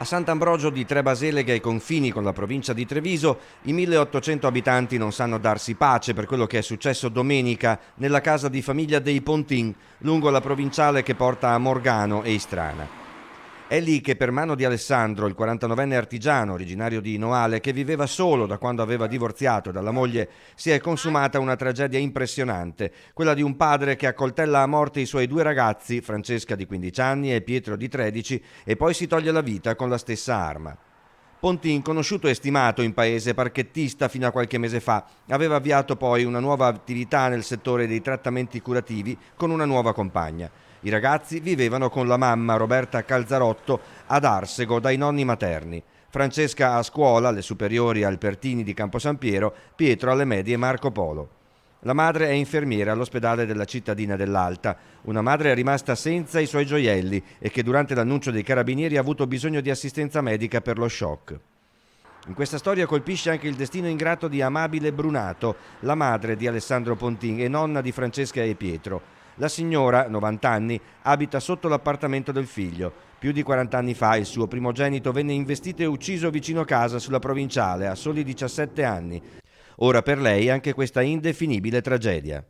A Sant'Ambrogio di Trebaseleghe ai confini con la provincia di Treviso, i 1800 abitanti non sanno darsi pace per quello che è successo domenica nella casa di famiglia dei Pontin, lungo la provinciale che porta a Morgano e Istrana. È lì che per mano di Alessandro, il 49enne artigiano originario di Noale, che viveva solo da quando aveva divorziato dalla moglie, si è consumata una tragedia impressionante, quella di un padre che accoltella a morte i suoi due ragazzi, Francesca di 15 anni e Pietro di 13, e poi si toglie la vita con la stessa arma. Pontin, conosciuto e stimato in paese parchettista fino a qualche mese fa, aveva avviato poi una nuova attività nel settore dei trattamenti curativi con una nuova compagna. I ragazzi vivevano con la mamma Roberta Calzarotto ad Arsego dai nonni materni. Francesca a scuola, alle superiori al Pertini di Camposampiero, Pietro alle medie Marco Polo. La madre è infermiera all'ospedale della cittadina dell'Alta, una madre rimasta senza i suoi gioielli e che durante l'annuncio dei carabinieri ha avuto bisogno di assistenza medica per lo shock. In questa storia colpisce anche il destino ingrato di Amabile Brunato, la madre di Alessandro Pontin e nonna di Francesca e Pietro. La signora, 90 anni, abita sotto l'appartamento del figlio. Più di 40 anni fa il suo primogenito venne investito e ucciso vicino casa sulla provinciale a soli 17 anni. Ora per lei anche questa indefinibile tragedia.